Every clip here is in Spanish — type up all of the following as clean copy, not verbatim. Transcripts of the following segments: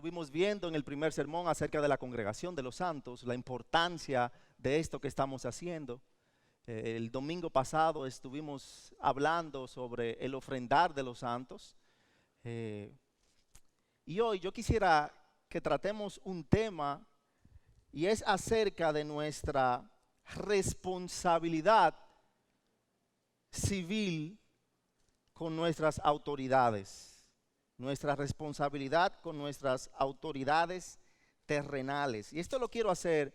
estuvimos viendo en el primer sermón acerca de la congregación de los santos, la importancia de esto que estamos haciendo. El domingo pasado estuvimos hablando sobre el ofrendar de los santos. Y hoy yo quisiera que tratemos un tema y es acerca de nuestra responsabilidad civil con nuestras autoridades, nuestra responsabilidad con nuestras autoridades terrenales. Y esto lo quiero hacer,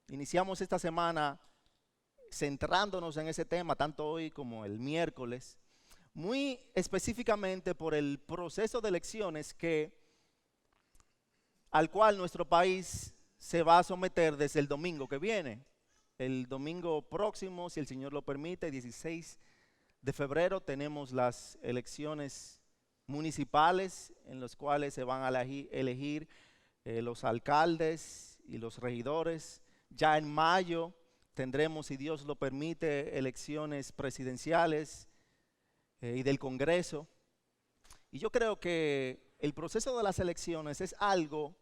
iniciamos esta semana centrándonos en ese tema, tanto hoy como el miércoles, muy específicamente por el proceso de elecciones al cual nuestro país se va a someter desde el domingo que viene. El domingo próximo, si el Señor lo permite, 16 de febrero, tenemos las elecciones municipales en las cuales se van a elegir los alcaldes y los regidores. Ya en mayo tendremos, si Dios lo permite, elecciones presidenciales y del Congreso. Y yo creo que el proceso de las elecciones es algo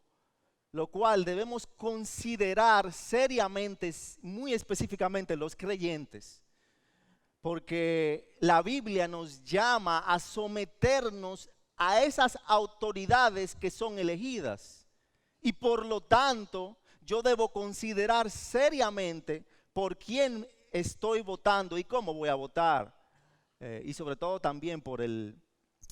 lo cual debemos considerar seriamente, muy específicamente los creyentes, porque la Biblia nos llama a someternos a esas autoridades que son elegidas. Y por lo tanto, yo debo considerar seriamente por quién estoy votando y cómo voy a votar. Y sobre todo también por el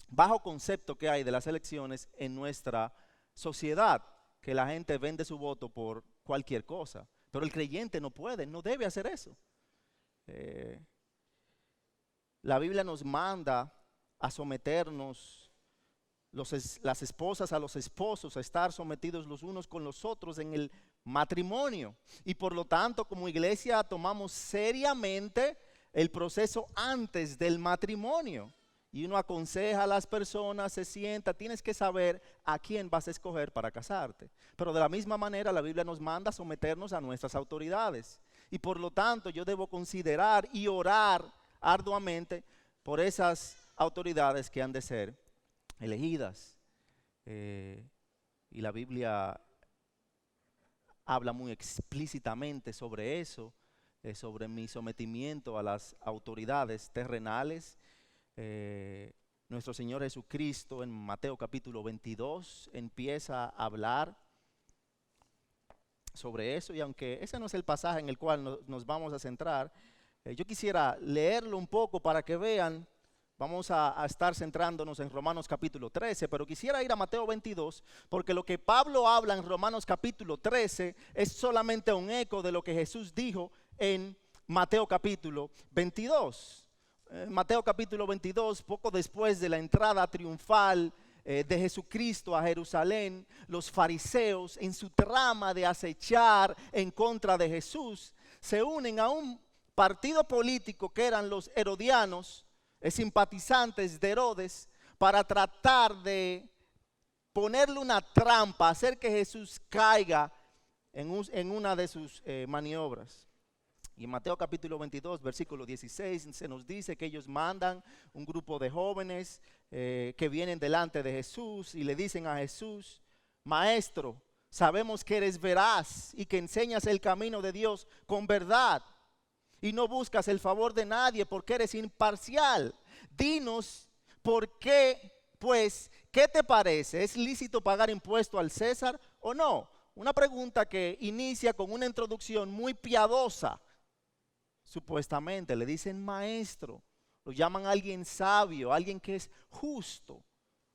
bajo concepto que hay de las elecciones en nuestra sociedad, que la gente vende su voto por cualquier cosa. Pero el creyente no puede, no debe hacer eso. La Biblia nos manda a someternos, las esposas a los esposos, a estar sometidos los unos con los otros en el matrimonio. Y por lo tanto, como iglesia, tomamos seriamente el proceso antes del matrimonio. Y uno aconseja a las personas, se sienta, tienes que saber a quién vas a escoger para casarte. Pero de la misma manera la Biblia nos manda a someternos a nuestras autoridades. Y por lo tanto yo debo considerar y orar arduamente por esas autoridades que han de ser elegidas. Y la Biblia habla muy explícitamente sobre eso, sobre mi sometimiento a las autoridades terrenales. Nuestro Señor Jesucristo en Mateo capítulo 22 empieza a hablar sobre eso, y aunque ese no es el pasaje en el cual nos vamos a centrar, yo quisiera leerlo un poco para que vean. Vamos a estar centrándonos en Romanos capítulo 13, pero quisiera ir a Mateo 22, porque lo que Pablo habla en Romanos capítulo 13 es solamente un eco de lo que Jesús dijo en Mateo capítulo 22. Mateo capítulo 22, poco después de la entrada triunfal de Jesucristo a Jerusalén, los fariseos, en su trama de acechar en contra de Jesús, se unen a un partido político que eran los herodianos, simpatizantes de Herodes, para tratar de ponerle una trampa, hacer que Jesús caiga en una de sus maniobras. Y en Mateo capítulo 22, versículo 16, se nos dice que ellos mandan un grupo de jóvenes que vienen delante de Jesús y le dicen a Jesús: Maestro, sabemos que eres veraz y que enseñas el camino de Dios con verdad y no buscas el favor de nadie porque eres imparcial. Dinos por qué, pues, ¿qué te parece? ¿Es lícito pagar impuesto al César o no? Una pregunta que inicia con una introducción muy piadosa. Supuestamente le dicen maestro, lo llaman a alguien sabio, alguien que es justo.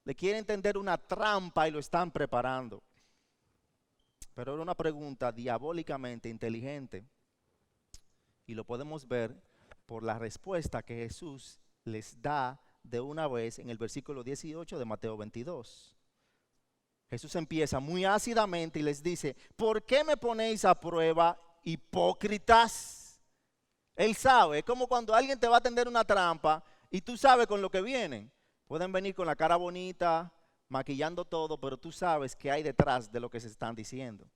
Le quieren tender una trampa y lo están preparando. Pero era una pregunta diabólicamente inteligente. Y lo podemos ver por la respuesta que Jesús les da de una vez en el versículo 18 de Mateo 22. Jesús empieza muy ácidamente y les dice: ¿por qué me ponéis a prueba, hipócritas? Él sabe, es como cuando alguien te va a tender una trampa y tú sabes con lo que vienen. Pueden venir con la cara bonita, maquillando todo, pero tú sabes que hay detrás de lo que se están diciendo.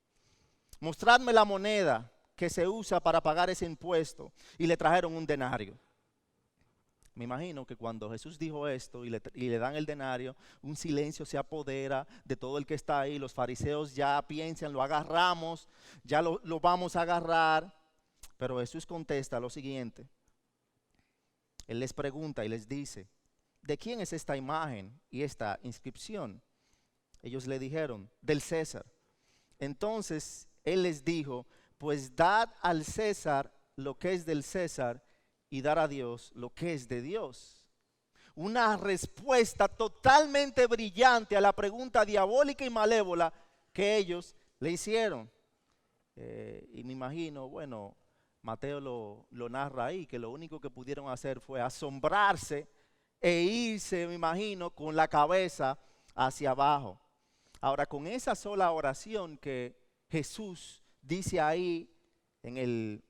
Mostradme la moneda que se usa para pagar ese impuesto. Y le trajeron un denario. Me imagino que cuando Jesús dijo esto y le dan el denario, un silencio se apodera de todo el que está ahí. Los fariseos ya piensan, lo agarramos, ya lo vamos a agarrar. Pero Jesús contesta lo siguiente. Él les pregunta y les dice, ¿de quién es esta imagen y esta inscripción? Ellos le dijeron, del César. Entonces Él les dijo, pues dad al César lo que es del César y dar a Dios lo que es de Dios. Una respuesta totalmente brillante a la pregunta diabólica y malévola que ellos le hicieron. Y me imagino, bueno, Mateo lo narra ahí, que lo único que pudieron hacer fue asombrarse e irse, me imagino, con la cabeza hacia abajo. Ahora, con esa sola oración que Jesús dice ahí en el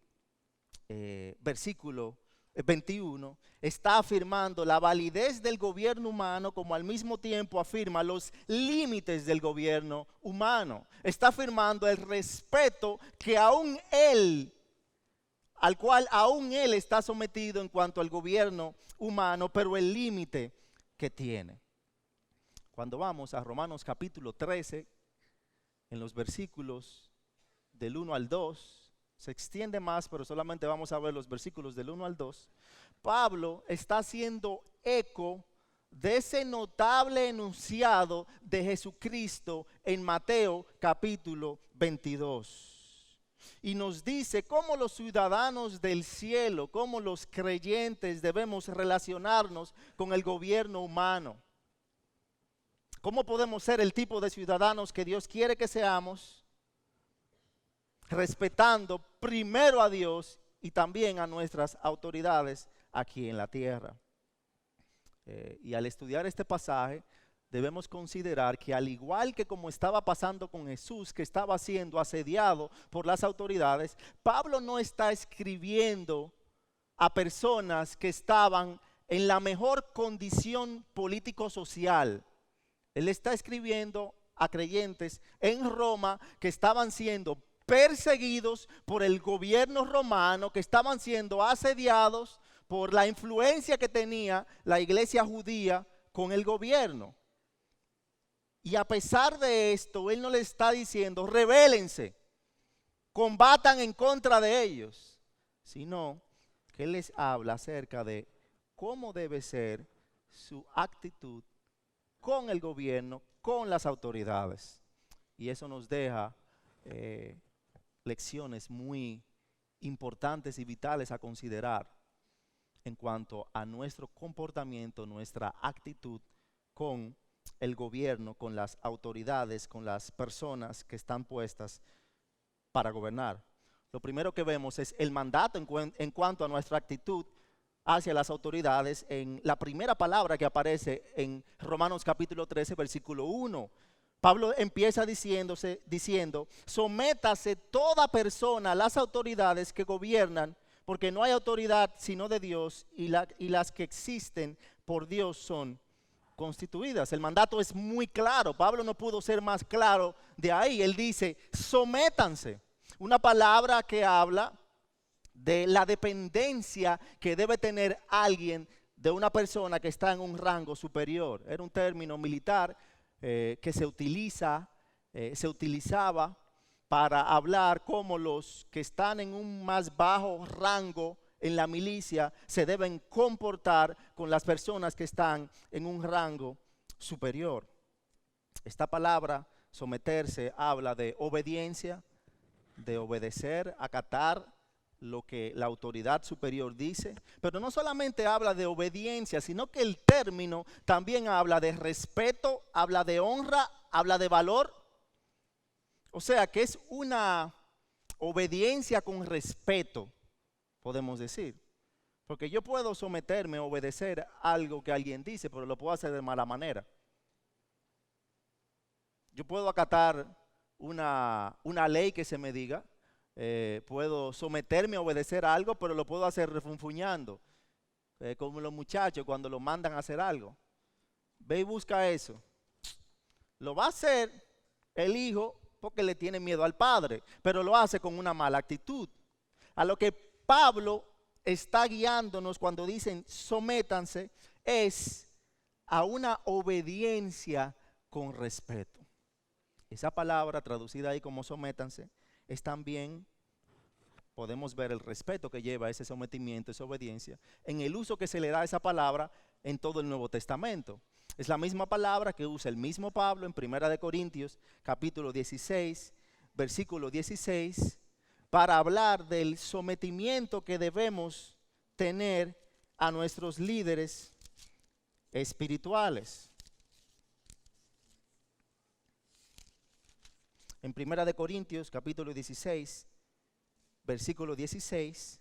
versículo 21, está afirmando la validez del gobierno humano, como al mismo tiempo afirma los límites del gobierno humano. Está afirmando el respeto que al cual aún él está sometido en cuanto al gobierno humano, pero el límite que tiene. Cuando vamos a Romanos capítulo 13, en los versículos del 1 al 2, se extiende más, pero solamente vamos a ver los versículos del 1 al 2. Pablo está haciendo eco de ese notable enunciado de Jesucristo en Mateo capítulo 22. Y nos dice cómo los ciudadanos del cielo, cómo los creyentes debemos relacionarnos con el gobierno humano. ¿Cómo podemos ser el tipo de ciudadanos que Dios quiere que seamos? Respetando primero a Dios y también a nuestras autoridades aquí en la tierra. Y al estudiar este pasaje, debemos considerar que al igual que como estaba pasando con Jesús, que estaba siendo asediado por las autoridades, Pablo no está escribiendo a personas que estaban en la mejor condición político-social. Él está escribiendo a creyentes en Roma que estaban siendo perseguidos por el gobierno romano, que estaban siendo asediados por la influencia que tenía la iglesia judía con el gobierno. Y a pesar de esto, él no les está diciendo, rebélense, combatan en contra de ellos, sino que él les habla acerca de cómo debe ser su actitud con el gobierno, con las autoridades. Y eso nos deja lecciones muy importantes y vitales a considerar en cuanto a nuestro comportamiento, nuestra actitud con el gobierno, con las autoridades, con las personas que están puestas para gobernar. Lo primero que vemos es el mandato en cuanto a nuestra actitud hacia las autoridades en la primera palabra que aparece en Romanos capítulo 13, versículo 1. Pablo empieza diciendo, sométase toda persona a las autoridades que gobiernan, porque no hay autoridad sino de Dios y las que existen por Dios son constituidas. El mandato es muy claro. Pablo no pudo ser más claro de ahí. Él dice, sométanse. Una palabra que habla de la dependencia que debe tener alguien de una persona que está en un rango superior. Era un término militar que se utilizaba para hablar cómo los que están en un más bajo rango en la milicia se deben comportar con las personas que están en un rango superior. Esta palabra, someterse, habla de obediencia, de obedecer, acatar lo que la autoridad superior dice, pero no solamente habla de obediencia, sino que el término también habla de respeto, habla de honra, habla de valor. O sea que es una obediencia con respeto, podemos decir. Porque yo puedo someterme, obedecer algo que alguien dice, pero lo puedo hacer de mala manera. Yo puedo acatar una ley que se me diga, puedo someterme a obedecer algo, pero lo puedo hacer refunfuñando, como los muchachos cuando lo mandan a hacer algo. Ve y busca eso. Lo va a hacer el hijo porque le tiene miedo al padre, pero lo hace con una mala actitud. A lo que Pablo está guiándonos cuando dicen sométanse es a una obediencia con respeto. Esa palabra traducida ahí como sométanse es también, podemos ver el respeto que lleva ese sometimiento, esa obediencia, en el uso que se le da a esa palabra en todo el Nuevo Testamento. Es la misma palabra que usa el mismo Pablo en Primera de Corintios, capítulo 16, versículo 16, para hablar del sometimiento que debemos tener a nuestros líderes espirituales. En Primera de Corintios, capítulo 16, versículo 16,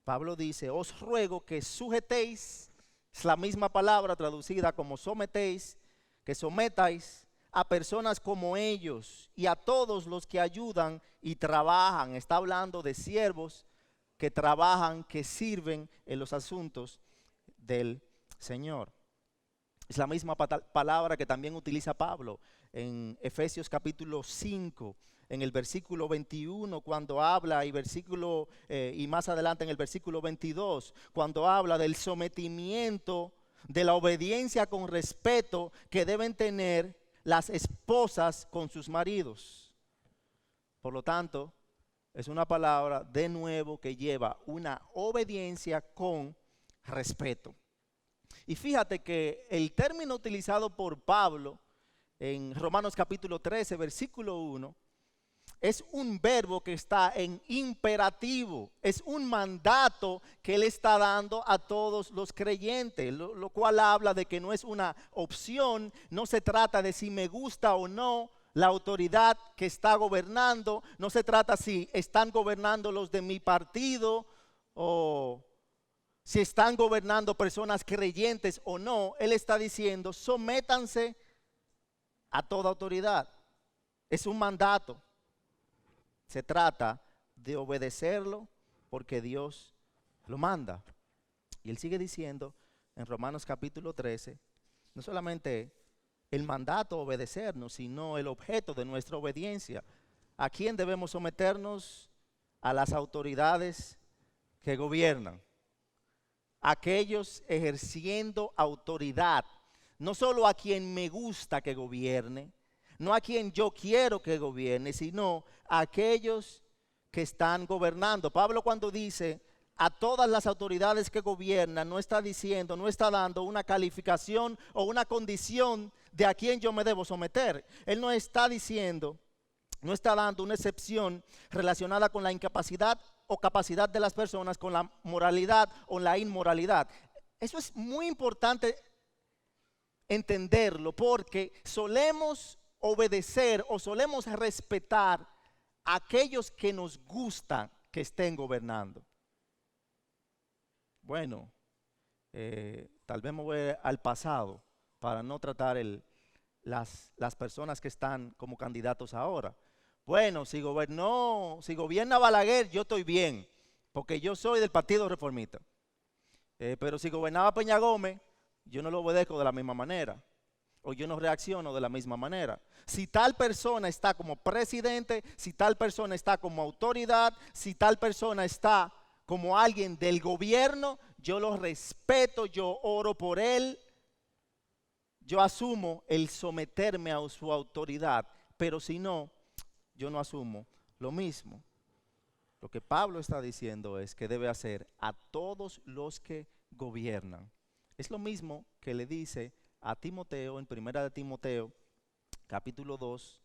Pablo dice, os ruego que sujetéis, es la misma palabra traducida como sometéis, que sometáis a personas como ellos y a todos los que ayudan y trabajan. Está hablando de siervos que trabajan, que sirven en los asuntos del Señor. Es la misma palabra que también utiliza Pablo en Efesios capítulo 5, en el versículo 21, cuando habla, y más adelante en el versículo 22, cuando habla del sometimiento, de la obediencia con respeto que deben tener las esposas con sus maridos. Por lo tanto, es una palabra de nuevo que lleva una obediencia con respeto. Y fíjate que el término utilizado por Pablo en Romanos capítulo 13, versículo 1, es un verbo que está en imperativo, es un mandato que él está dando a todos los creyentes, lo cual habla de que no es una opción, no se trata de si me gusta o no la autoridad que está gobernando, no se trata si están gobernando los de mi partido o si están gobernando personas creyentes o no. Él está diciendo, sométanse a toda autoridad. Es un mandato. Se trata de obedecerlo porque Dios lo manda. Y él sigue diciendo en Romanos capítulo 13, no solamente el mandato obedecernos, sino el objeto de nuestra obediencia. ¿A quién debemos someternos? A las autoridades que gobiernan. Aquellos ejerciendo autoridad, no solo a quien me gusta que gobierne, no a quien yo quiero que gobierne, sino a aquellos que están gobernando. Pablo, cuando dice a todas las autoridades que gobiernan, no está diciendo, no está dando una calificación o una condición de a quién yo me debo someter. Él no está diciendo, no está dando una excepción relacionada con la incapacidad o capacidad de las personas, con la moralidad o la inmoralidad. Eso es muy importante entenderlo, porque solemos obedecer o solemos respetar a aquellos que nos gustan que estén gobernando. Bueno, tal vez me voy al pasado para no tratar las personas que están como candidatos ahora. Bueno, si gobierna Balaguer, yo estoy bien, porque yo soy del Partido Reformista. Pero si gobernaba Peña Gómez, yo no lo obedezco de la misma manera, o yo no reacciono de la misma manera. Si tal persona está como presidente, si tal persona está como autoridad, si tal persona está como alguien del gobierno, yo lo respeto, yo oro por él, yo asumo el someterme a su autoridad, pero si no, yo no asumo lo mismo. Lo que Pablo está diciendo es que debe hacer a todos los que gobiernan. Es lo mismo que le dice a Timoteo en Primera de Timoteo, capítulo 2,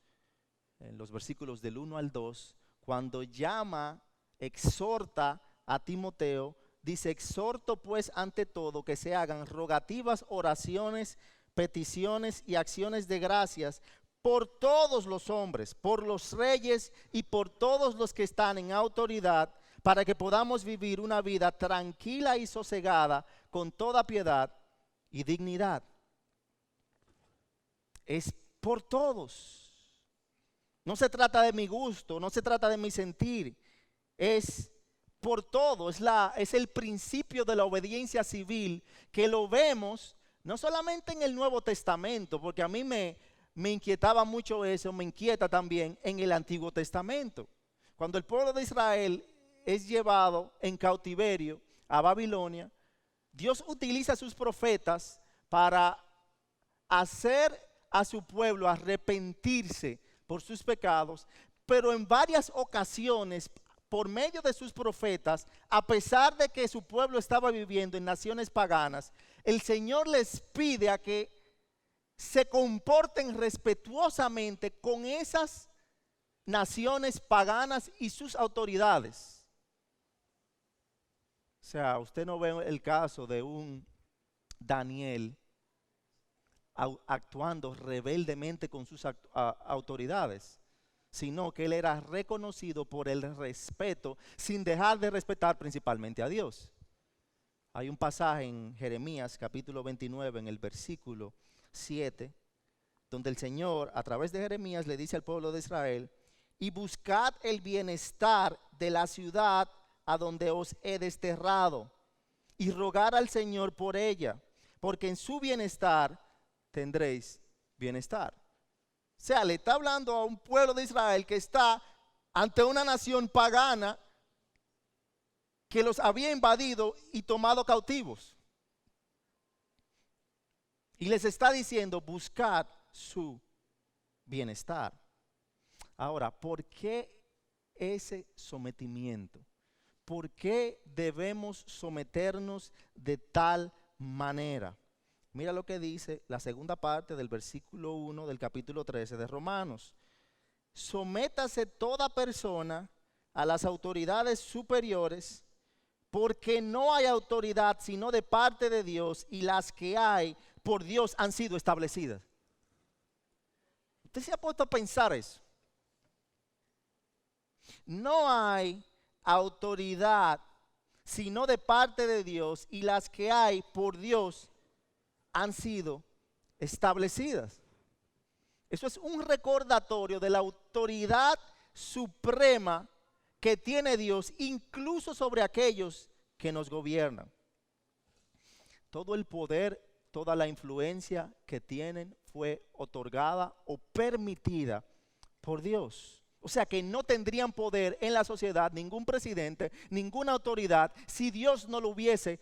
en los versículos del 1 al 2, cuando exhorta a Timoteo, dice, exhorto pues ante todo que se hagan rogativas, oraciones, peticiones y acciones de gracias por todos los hombres, por los reyes y por todos los que están en autoridad, para que podamos vivir una vida tranquila y sosegada con toda piedad y dignidad. Es por todos. No se trata de mi gusto, no se trata de mi sentir, es por todo, es el principio de la obediencia civil que lo vemos no solamente en el Nuevo Testamento, porque a mí me inquietaba mucho eso, me inquieta también en el Antiguo Testamento. Cuando el pueblo de Israel es llevado en cautiverio a Babilonia, Dios utiliza a sus profetas para hacer a su pueblo arrepentirse por sus pecados, pero en varias ocasiones, por medio de sus profetas, a pesar de que su pueblo estaba viviendo en naciones paganas, el Señor les pide a que se comporten respetuosamente con esas naciones paganas y sus autoridades. O sea, usted no ve el caso de un Daniel actuando rebeldemente con sus autoridades, sino que él era reconocido por el respeto, sin dejar de respetar principalmente a Dios. Hay un pasaje en Jeremías capítulo 29, en el versículo 7, donde el Señor a través de Jeremías le dice al pueblo de Israel: y buscad el bienestar de la ciudad a donde os he desterrado, y rogad al Señor por ella, porque en su bienestar tendréis bienestar. O sea, le está hablando a un pueblo de Israel que está ante una nación pagana que los había invadido y tomado cautivos. Y les está diciendo: buscad su bienestar. Ahora, ¿por qué ese sometimiento? ¿Por qué debemos someternos de tal manera? Mira lo que dice la segunda parte del versículo 1 del capítulo 13 de Romanos. Sométase toda persona a las autoridades superiores, porque no hay autoridad sino de parte de Dios, y las que hay por Dios han sido establecidas. ¿Usted se ha puesto a pensar eso? No hay autoridad sino de parte de Dios, y las que hay por Dios han sido establecidas. Eso es un recordatorio de la autoridad suprema que tiene Dios, incluso sobre aquellos que nos gobiernan. Todo el poder, toda la influencia que tienen fue otorgada o permitida por Dios. O sea que no tendrían poder en la sociedad ningún presidente, ninguna autoridad, si Dios no lo hubiese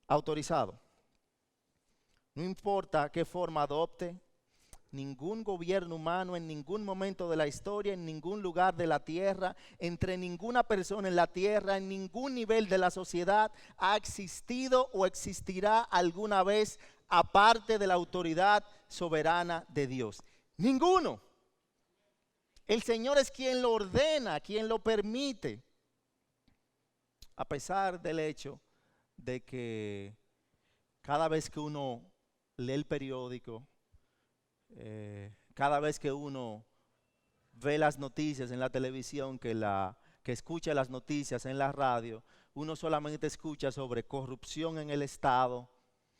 autorizado. No importa qué forma adopte, ningún gobierno humano en ningún momento de la historia, en ningún lugar de la tierra, entre ninguna persona en la tierra, en ningún nivel de la sociedad, ha existido o existirá alguna vez aparte de la autoridad soberana de Dios. Ninguno. El Señor es quien lo ordena, quien lo permite. A pesar del hecho de que cada vez que uno lee el periódico, cada vez que uno ve las noticias en la televisión, que escucha las noticias en la radio, uno solamente escucha sobre corrupción en el Estado,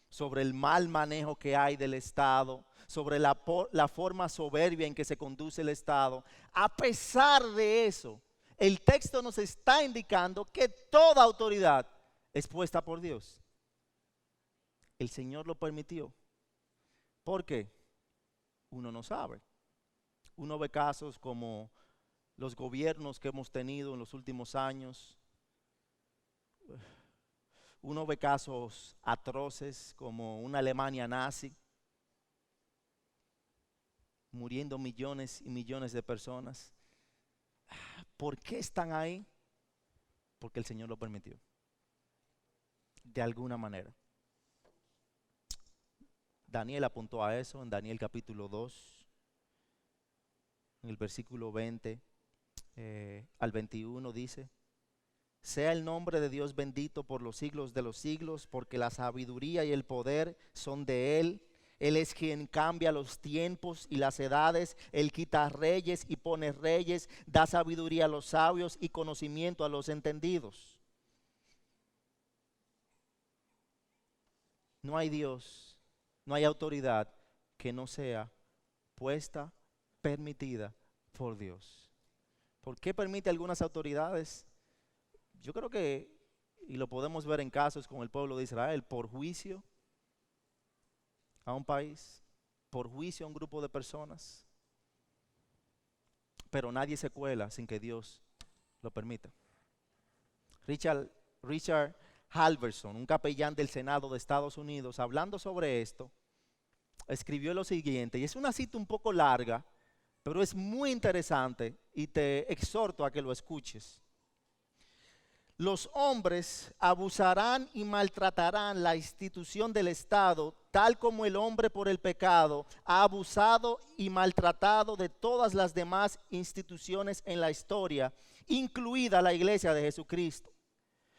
sobre el mal manejo que hay del Estado, sobre la forma soberbia en que se conduce el Estado. A pesar de eso, el texto nos está indicando que toda autoridad es puesta por Dios. El Señor lo permitió. ¿Por qué? Uno no sabe. Uno ve casos como los gobiernos que hemos tenido en los últimos años. Uno ve casos atroces como una Alemania nazi, muriendo millones y millones de personas. ¿Por qué están ahí? Porque el Señor lo permitió. De alguna manera. Daniel apuntó a eso en Daniel capítulo 2, en el versículo 20 al 21 dice: sea el nombre de Dios bendito por los siglos de los siglos, porque la sabiduría y el poder son de Él. Él es quien cambia los tiempos y las edades. Él quita reyes y pone reyes, da sabiduría a los sabios y conocimiento a los entendidos. No hay Dios, no hay autoridad que no sea puesta, permitida por Dios. ¿Por qué permite algunas autoridades? Yo creo que, y lo podemos ver en casos con el pueblo de Israel, por juicio a un país, por juicio a un grupo de personas, pero nadie se cuela sin que Dios lo permita. Richard Halverson, un capellán del Senado de Estados Unidos, hablando sobre esto, escribió lo siguiente, y es una cita un poco larga, pero es muy interesante y te exhorto a que lo escuches. Los hombres abusarán y maltratarán la institución del Estado, tal como el hombre por el pecado ha abusado y maltratado de todas las demás instituciones en la historia, incluida la Iglesia de Jesucristo.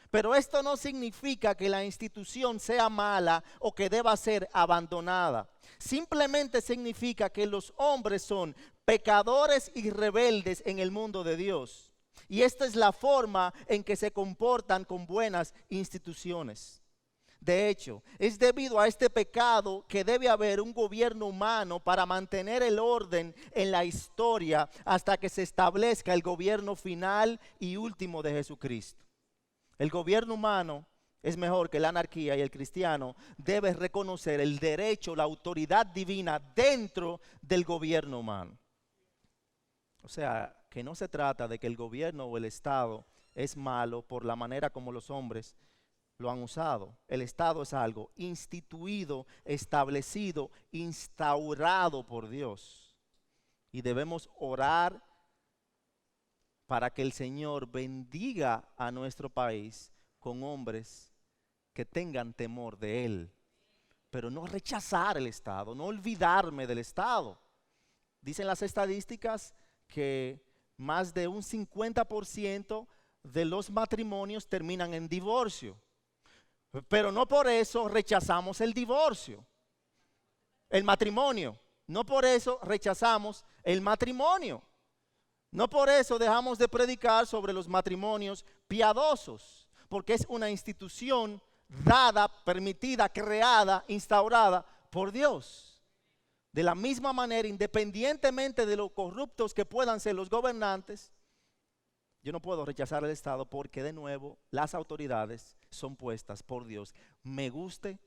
Pero esto no significa que la institución sea mala o que deba ser abandonada. Simplemente significa que los hombres son pecadores y rebeldes en el mundo de Dios. Y esta es la forma en que se comportan con buenas instituciones. De hecho, es debido a este pecado que debe haber un gobierno humano para mantener el orden en la historia hasta que se establezca el gobierno final y último de Jesucristo. El gobierno humano es mejor que la anarquía y el cristiano debe reconocer el derecho, la autoridad divina dentro del gobierno humano. O sea, que no se trata de que el gobierno o el Estado es malo por la manera como los hombres lo han usado. El Estado es algo instituido, establecido, instaurado por Dios. Y debemos orar para que el Señor bendiga a nuestro país con hombres que tengan temor de Él. Pero no rechazar el Estado, no olvidarme del Estado. Dicen las estadísticas que más de un 50% de los matrimonios terminan en divorcio. Pero no por eso rechazamos el divorcio, el matrimonio. No por eso rechazamos el matrimonio. No por eso dejamos de predicar sobre los matrimonios piadosos, porque es una institución dada, permitida, creada, instaurada por Dios. De la misma manera, independientemente de lo corruptos que puedan ser los gobernantes, yo no puedo rechazar el Estado porque de nuevo las autoridades son puestas por Dios, me guste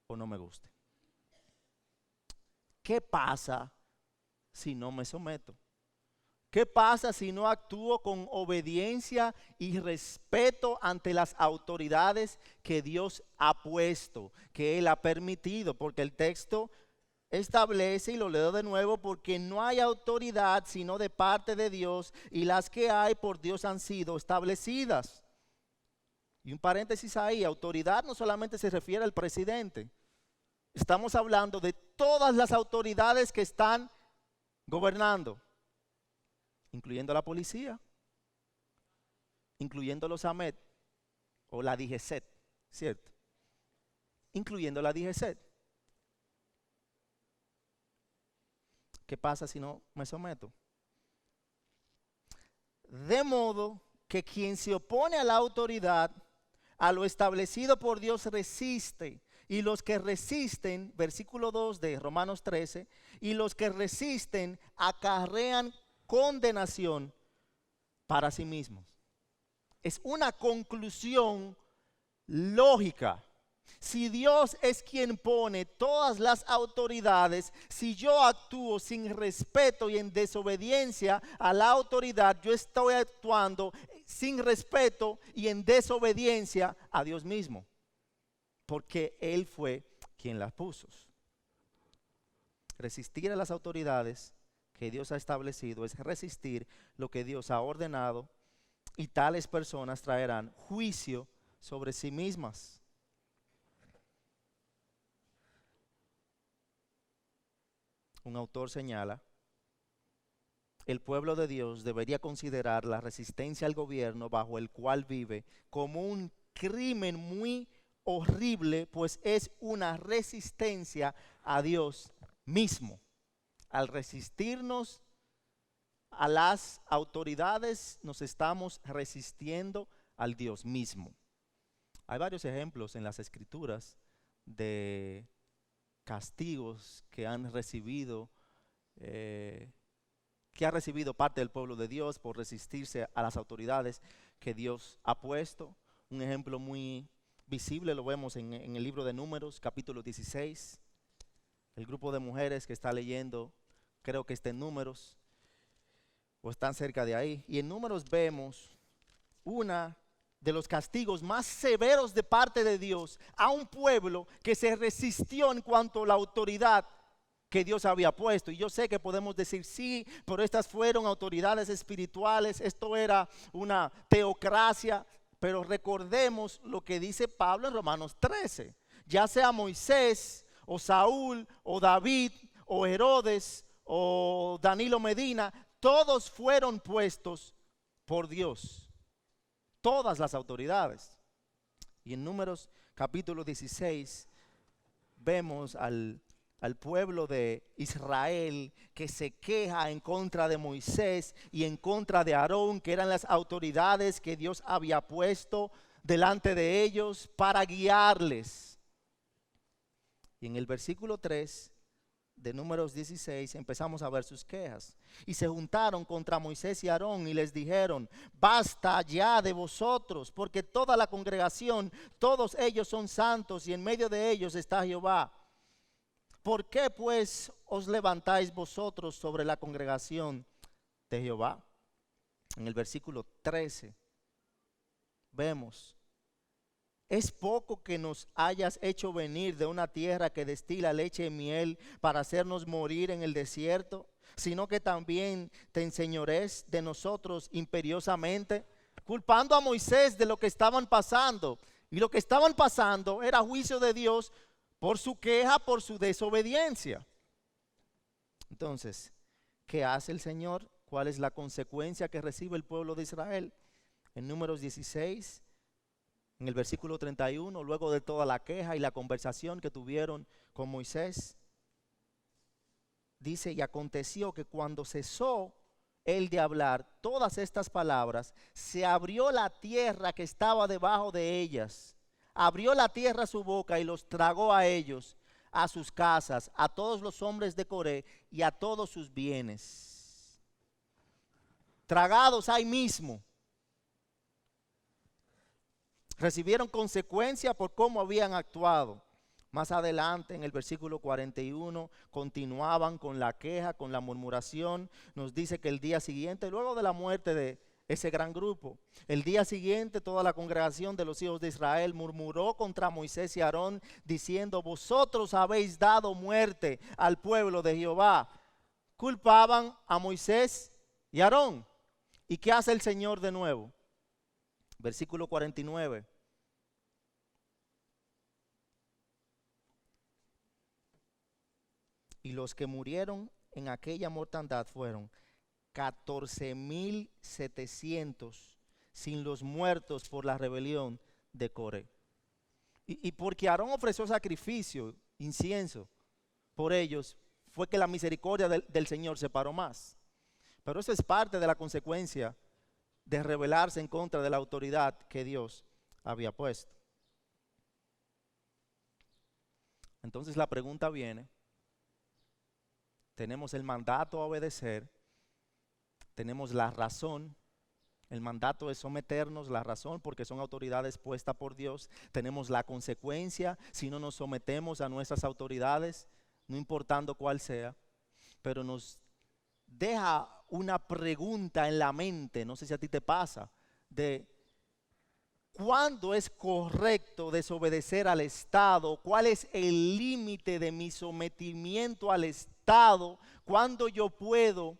o no me guste. ¿Qué pasa si no me someto? ¿Qué pasa si no actúo con obediencia y respeto ante las autoridades que Dios ha puesto, que Él ha permitido? Porque el texto establece, y lo leo de nuevo, porque no hay autoridad sino de parte de Dios, y las que hay por Dios han sido establecidas. Y un paréntesis ahí, autoridad no solamente se refiere al presidente. Estamos hablando de todas las autoridades que están gobernando, incluyendo la policía, incluyendo los AMET o la DGCET, ¿cierto? Incluyendo la DGCET. ¿Qué pasa si no me someto? De modo que quien se opone a la autoridad, a lo establecido por Dios, resiste. Y los que resisten, versículo 2 de Romanos 13, y los que resisten acarrean condenación para sí mismos. Es una conclusión lógica. Si Dios es quien pone todas las autoridades, si yo actúo sin respeto y en desobediencia a la autoridad, yo estoy actuando sin respeto y en desobediencia a Dios mismo, porque Él fue quien las puso. Resistir a las autoridades que Dios ha establecido es resistir lo que Dios ha ordenado, y tales personas traerán juicio sobre sí mismas. Un autor señala, el pueblo de Dios debería considerar la resistencia al gobierno bajo el cual vive como un crimen muy horrible, pues es una resistencia a Dios mismo. Al resistirnos a las autoridades, nos estamos resistiendo al Dios mismo. Hay varios ejemplos en las Escrituras de castigos que han recibido, que ha recibido parte del pueblo de Dios por resistirse a las autoridades que Dios ha puesto. Un ejemplo muy visible lo vemos en el libro de Números, capítulo 16. El grupo de mujeres que está leyendo, creo que está en Números, o están cerca de ahí. Y en Números vemos una de los castigos más severos de parte de Dios a un pueblo que se resistió en cuanto a la autoridad que Dios había puesto. Y yo sé que podemos decir sí, pero estas fueron autoridades espirituales, esto era una teocracia, pero recordemos lo que dice Pablo en Romanos 13, ya sea Moisés o Saúl o David o Herodes o Danilo Medina, todos fueron puestos por Dios. Todas las autoridades. Y en Números capítulo 16 vemos al pueblo de Israel que se queja en contra de Moisés y en contra de Aarón, que eran las autoridades que Dios había puesto delante de ellos para guiarles. Y en el versículo 3 de Números 16 empezamos a ver sus quejas. Y se juntaron contra Moisés y Aarón y les dijeron: basta ya de vosotros, porque toda la congregación, todos ellos son santos y en medio de ellos está Jehová. ¿Por qué pues os levantáis vosotros sobre la congregación de Jehová? En el versículo 13 vemos: ¿es poco que nos hayas hecho venir de una tierra que destila leche y miel para hacernos morir en el desierto? Sino que también te enseñores de nosotros imperiosamente, culpando a Moisés de lo que estaban pasando. Y lo que estaban pasando era juicio de Dios por su queja, por su desobediencia. Entonces, ¿qué hace el Señor? ¿Cuál es la consecuencia que recibe el pueblo de Israel? En Números 16, en el versículo 31, luego de toda la queja y la conversación que tuvieron con Moisés, dice: y aconteció que cuando cesó él de hablar todas estas palabras, se abrió la tierra que estaba debajo de ellas. Abrió la tierra su boca y los tragó a ellos, a sus casas, a todos los hombres de Coré y a todos sus bienes. Tragados ahí mismo. Recibieron consecuencia por cómo habían actuado. Más adelante en el versículo 41 continuaban con la queja, con la murmuración. Nos dice que el día siguiente, luego de la muerte de ese gran grupo, el día siguiente toda la congregación de los hijos de Israel murmuró contra Moisés y Aarón, diciendo: vosotros habéis dado muerte al pueblo de Jehová. Culpaban a Moisés y Aarón. ¿Y qué hace el Señor de nuevo? Versículo 49. Y los que murieron en aquella mortandad fueron 14,700, sin los muertos por la rebelión de Coré. Y porque Aarón ofreció sacrificio, incienso, por ellos, fue que la misericordia del Señor se paró más. Pero eso es parte de la consecuencia de rebelarse en contra de la autoridad que Dios había puesto. Entonces la pregunta viene: tenemos el mandato a obedecer, tenemos la razón. El mandato es someternos, la razón, porque son autoridades puestas por Dios. Tenemos la consecuencia si no nos sometemos a nuestras autoridades, no importando cuál sea. Pero nos deja una pregunta en la mente, no sé si a ti te pasa, de ¿cuándo es correcto desobedecer al Estado? ¿Cuál es el límite de mi sometimiento al Estado? ¿Cuándo yo puedo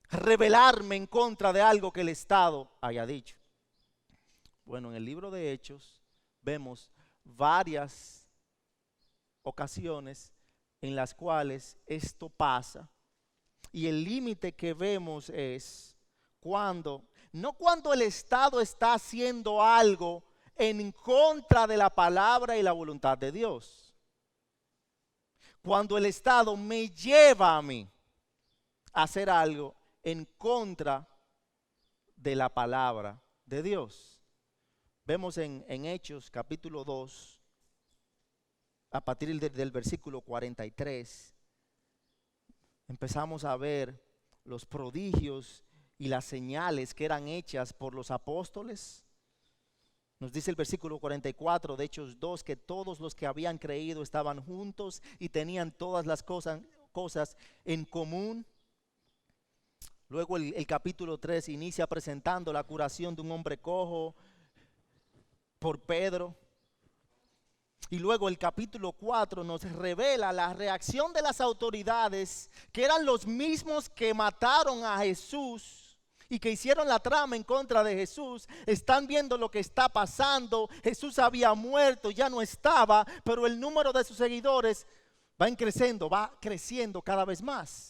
rebelarme en contra de algo que el Estado haya dicho? Bueno, en el libro de Hechos vemos varias ocasiones en las cuales esto pasa. Y el límite que vemos es no cuando el Estado está haciendo algo en contra de la palabra y la voluntad de Dios. Cuando el Estado me lleva a mí a hacer algo en contra de la palabra de Dios. Vemos en Hechos capítulo 2, a partir del versículo 43, empezamos a ver los prodigios y las señales que eran hechas por los apóstoles. Nos dice el versículo 44 de Hechos 2 que todos los que habían creído estaban juntos y tenían todas las cosas en común. Luego el capítulo 3 inicia presentando la curación de un hombre cojo por Pedro. Y luego el capítulo 4 nos revela la reacción de las autoridades, que eran los mismos que mataron a Jesús y que hicieron la trama en contra de Jesús. Están viendo lo que está pasando. Jesús había muerto, ya no estaba, pero el número de sus seguidores va creciendo cada vez más.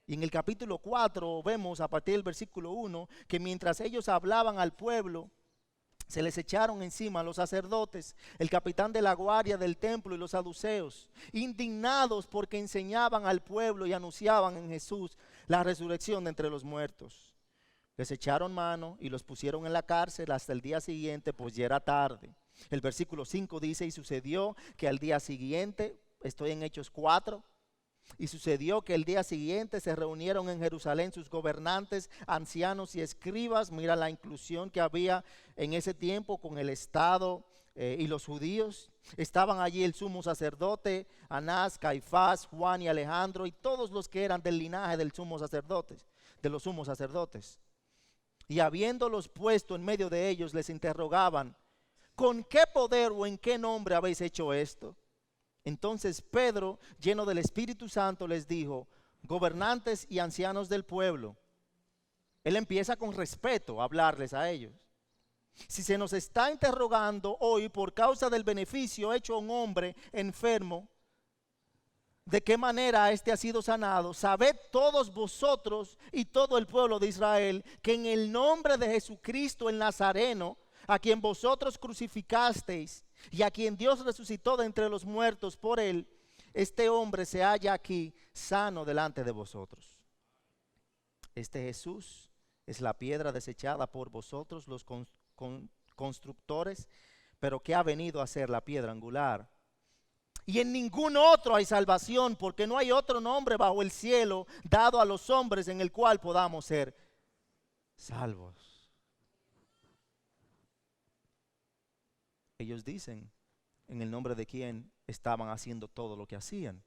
Y en el capítulo 4 vemos a partir del versículo 1 que mientras ellos hablaban al pueblo, se les echaron encima los sacerdotes, el capitán de la guardia del templo y los saduceos, indignados porque enseñaban al pueblo y anunciaban en Jesús la resurrección de entre los muertos. Les echaron mano y los pusieron en la cárcel hasta el día siguiente, pues ya era tarde. El versículo 5 dice: y sucedió que al día siguiente, estoy en Hechos 4, y sucedió que el día siguiente se reunieron en Jerusalén sus gobernantes, ancianos y escribas. Mira la inclusión que había en ese tiempo con el Estado y los judíos. Estaban allí el sumo sacerdote, Anás, Caifás, Juan y Alejandro, y todos los que eran del linaje del sumo sacerdote, de los sumos sacerdotes. Y habiéndolos puesto en medio de ellos, les interrogaban: ¿con qué poder o en qué nombre habéis hecho esto? Entonces Pedro, lleno del Espíritu Santo, les dijo: gobernantes y ancianos del pueblo. Él empieza con respeto a hablarles a ellos. Si se nos está interrogando hoy por causa del beneficio hecho a un hombre enfermo, de qué manera éste ha sido sanado, sabed todos vosotros y todo el pueblo de Israel que en el nombre de Jesucristo el Nazareno, a quien vosotros crucificasteis y a quien Dios resucitó de entre los muertos por él, este hombre se halla aquí sano delante de vosotros. Este Jesús es la piedra desechada por vosotros los constructores, pero que ha venido a ser la piedra angular. Y en ningún otro hay salvación, porque no hay otro nombre bajo el cielo dado a los hombres en el cual podamos ser salvos. Ellos dicen en el nombre de quién estaban haciendo todo lo que hacían.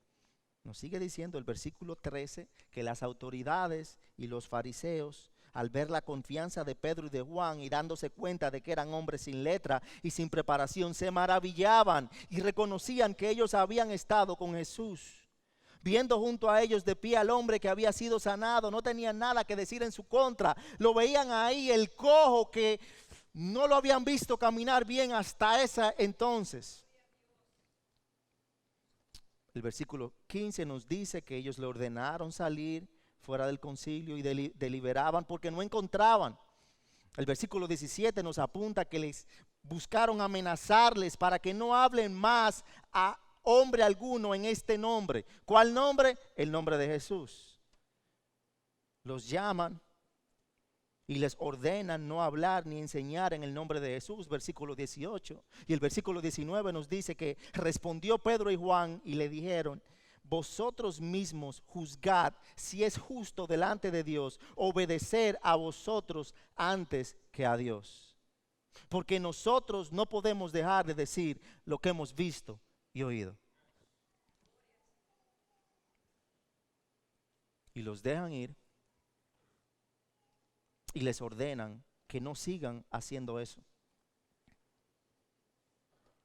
Nos sigue diciendo el versículo 13 que las autoridades y los fariseos, al ver la confianza de Pedro y de Juan y dándose cuenta de que eran hombres sin letra y sin preparación, se maravillaban y reconocían que ellos habían estado con Jesús. Viendo junto a ellos de pie al hombre que había sido sanado, no tenían nada que decir en su contra. Lo veían ahí, el cojo que no lo habían visto caminar bien hasta ese entonces. El versículo 15 nos dice que ellos le ordenaron salir fuera del concilio y deliberaban porque no encontraban. El versículo 17 nos apunta que les buscaron amenazarles para que no hablen más a hombre alguno en este nombre. ¿Cuál nombre? El nombre de Jesús. Los llaman y les ordenan no hablar ni enseñar en el nombre de Jesús, versículo 18. Y el versículo 19 nos dice que respondió Pedro y Juan y le dijeron: vosotros mismos juzgad si es justo delante de Dios obedecer a vosotros antes que a Dios. Porque nosotros no podemos dejar de decir lo que hemos visto y oído. Y los dejan ir. Y les ordenan que no sigan haciendo eso.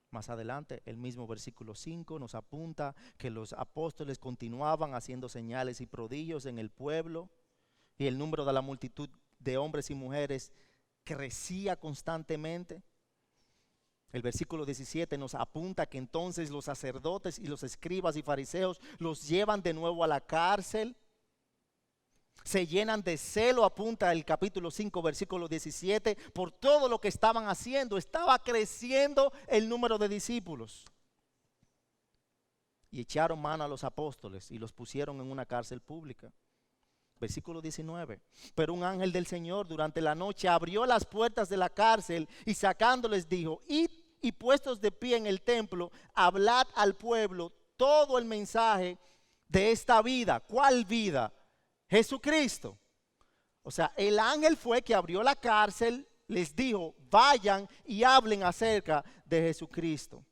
Más adelante, el mismo versículo 5 nos apunta que los apóstoles continuaban haciendo señales y prodigios en el pueblo, y el número de la multitud de hombres y mujeres crecía constantemente. El versículo 17 nos apunta que entonces los sacerdotes y los escribas y fariseos los llevan de nuevo a la cárcel. Se llenan de celo, apunta el capítulo 5, versículo 17, por todo lo que estaban haciendo. Estaba creciendo el número de discípulos. Y echaron mano a los apóstoles y los pusieron en una cárcel pública. Versículo 19. Pero un ángel del Señor durante la noche abrió las puertas de la cárcel y sacándoles dijo: id y puestos de pie en el templo, hablad al pueblo todo el mensaje de esta vida. ¿Cuál vida? Jesucristo. O sea, el ángel fue que abrió la cárcel, les dijo: vayan y hablen acerca de Jesucristo.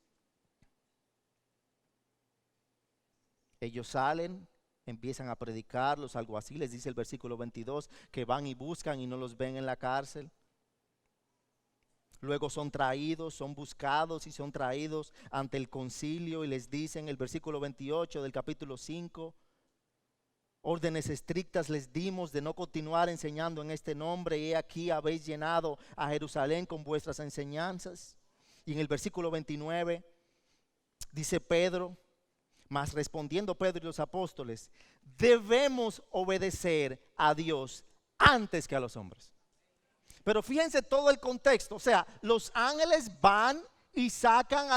Ellos salen empiezan a predicarlos, algo así. Les dice el versículo 22 que van y buscan y no los ven en la cárcel. Luego son traídos, son buscados y son traídos ante el concilio y les dicen el versículo 28 del capítulo 5. Órdenes estrictas les dimos de no continuar enseñando en este nombre, y he aquí habéis llenado a Jerusalén con vuestras enseñanzas. Y en el versículo 29 dice Pedro, mas respondiendo Pedro y los apóstoles, debemos obedecer a Dios antes que a los hombres. Pero fíjense todo el contexto, o sea, los ángeles van y sacan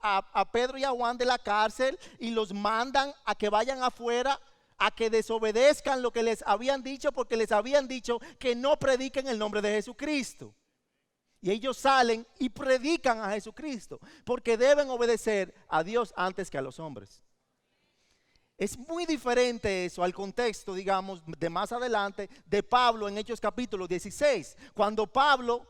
a Pedro y a Juan de la cárcel y los mandan a que vayan afuera, a que desobedezcan lo que les habían dicho, porque les habían dicho que no prediquen el nombre de Jesucristo. Y ellos salen y predican a Jesucristo, porque deben obedecer a Dios antes que a los hombres. Es muy diferente eso al contexto, digamos, de más adelante de Pablo en Hechos capítulo 16, cuando Pablo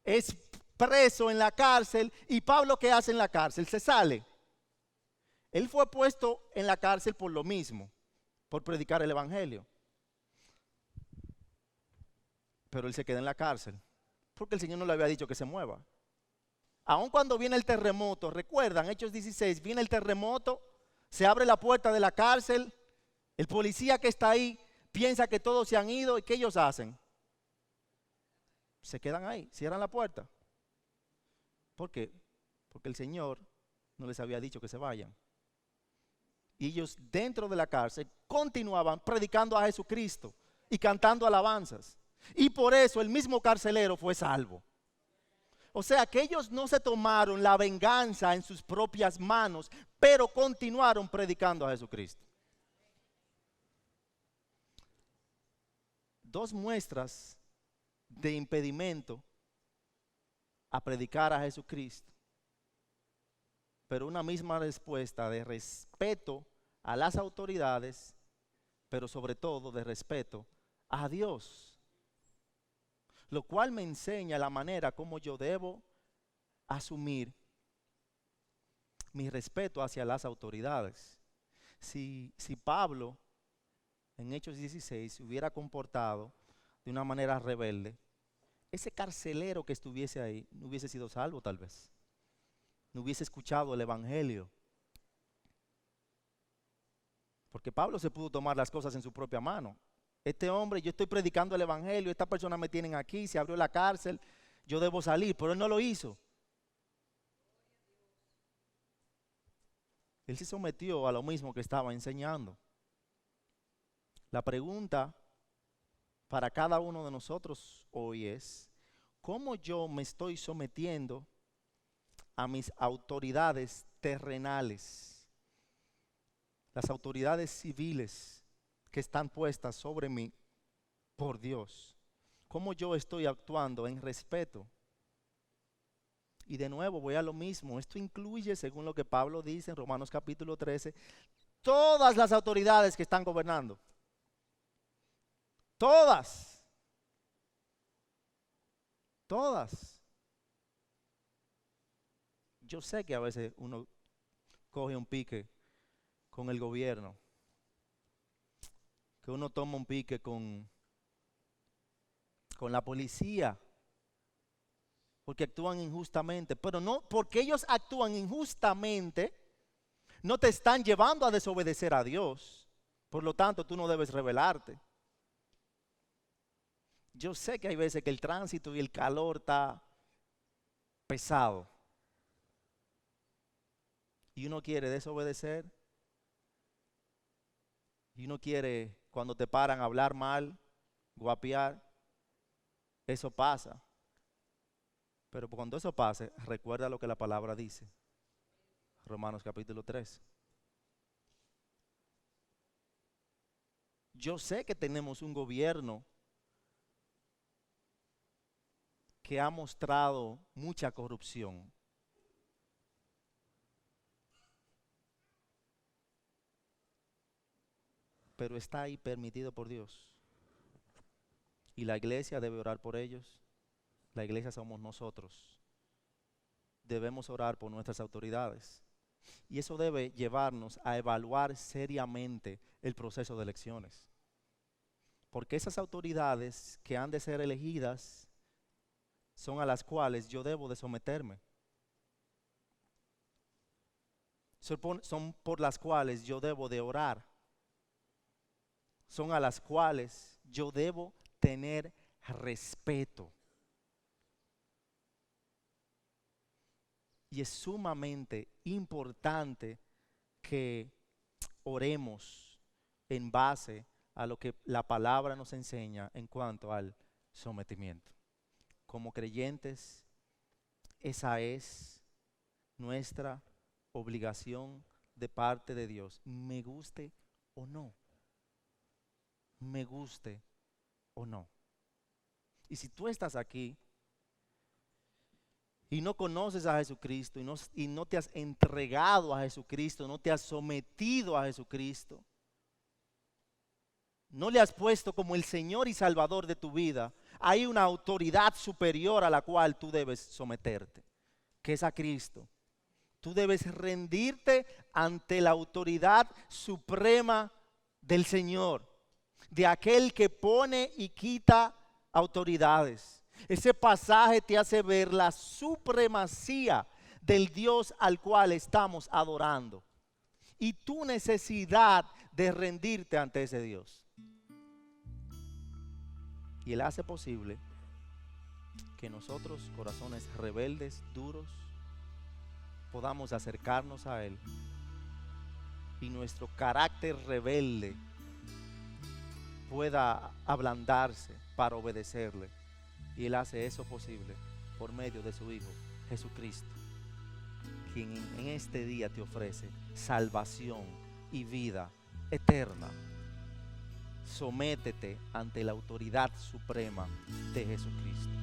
es preso en la cárcel. ¿Y Pablo qué hace en la cárcel? Se sale. Él fue puesto en la cárcel por lo mismo, por predicar el evangelio. Pero él se queda en la cárcel, porque el Señor no le había dicho que se mueva. Aun cuando viene el terremoto, recuerdan, Hechos 16, viene el terremoto, se abre la puerta de la cárcel, el policía que está ahí piensa que todos se han ido, ¿y qué ellos hacen? Se quedan ahí, cierran la puerta. ¿Por qué? Porque el Señor no les había dicho que se vayan. Y ellos dentro de la cárcel continuaban predicando a Jesucristo y cantando alabanzas. Y por eso el mismo carcelero fue salvo. O sea que ellos no se tomaron la venganza en sus propias manos, pero continuaron predicando a Jesucristo. Dos muestras de impedimento a predicar a Jesucristo, pero una misma respuesta de respeto a las autoridades, pero sobre todo de respeto a Dios. Lo cual me enseña la manera como yo debo asumir mi respeto hacia las autoridades. Si Pablo en Hechos 16 se hubiera comportado de una manera rebelde, ese carcelero que estuviese ahí no hubiese sido salvo tal vez. No hubiese escuchado el evangelio. Porque Pablo se pudo tomar las cosas en su propia mano. Este hombre, yo estoy predicando el evangelio, esta persona me tienen aquí, se abrió la cárcel, yo debo salir, pero él no lo hizo. Él se sometió a lo mismo que estaba enseñando. La pregunta para cada uno de nosotros hoy es, ¿cómo yo me estoy sometiendo a mis autoridades terrenales? Las autoridades civiles que están puestas sobre mí por Dios. ¿Cómo yo estoy actuando en respeto? Y de nuevo voy a lo mismo. Esto incluye, según lo que Pablo dice en Romanos capítulo 13, todas las autoridades que están gobernando. Todas. Todas. Yo sé que a veces uno coge un pique con el gobierno, que uno toma un pique con la policía, porque actúan injustamente, pero no, porque ellos actúan injustamente, no te están llevando a desobedecer a Dios. Por lo tanto, tú no debes rebelarte. Yo sé que hay veces que el tránsito y el calor está pesado y uno quiere desobedecer y uno quiere, cuando te paran, hablar mal, guapear. Eso pasa. Pero cuando eso pase, recuerda lo que la palabra dice. Romanos capítulo 3. Yo sé que tenemos un gobierno que ha mostrado mucha corrupción. Pero está ahí permitido por Dios. Y la iglesia debe orar por ellos. La iglesia somos nosotros. Debemos orar por nuestras autoridades. Y eso debe llevarnos a evaluar seriamente el proceso de elecciones. Porque esas autoridades que han de ser elegidas son a las cuales yo debo de someterme. Son por las cuales yo debo de orar. Son a las cuales yo debo tener respeto. Y es sumamente importante que oremos en base a lo que la palabra nos enseña en cuanto al sometimiento. Como creyentes, esa es nuestra obligación de parte de Dios, me guste o no. Me guste o no. Y si tú estás aquí y no conoces a Jesucristo y no te has entregado a Jesucristo, no te has sometido a Jesucristo, no le has puesto como el Señor y Salvador de tu vida, hay una autoridad superior a la cual tú debes someterte, que es a Cristo. Tú debes rendirte ante la autoridad suprema del Señor, de aquel que pone y quita autoridades. Ese pasaje te hace ver la supremacía del Dios al cual estamos adorando y tu necesidad de rendirte ante ese Dios. Y Él hace posible que nosotros, corazones rebeldes, duros, podamos acercarnos a Él y nuestro carácter rebelde pueda ablandarse para obedecerle. Y Él hace eso posible por medio de su Hijo Jesucristo, quien en este día te ofrece salvación y vida eterna. Sométete ante la autoridad suprema de Jesucristo.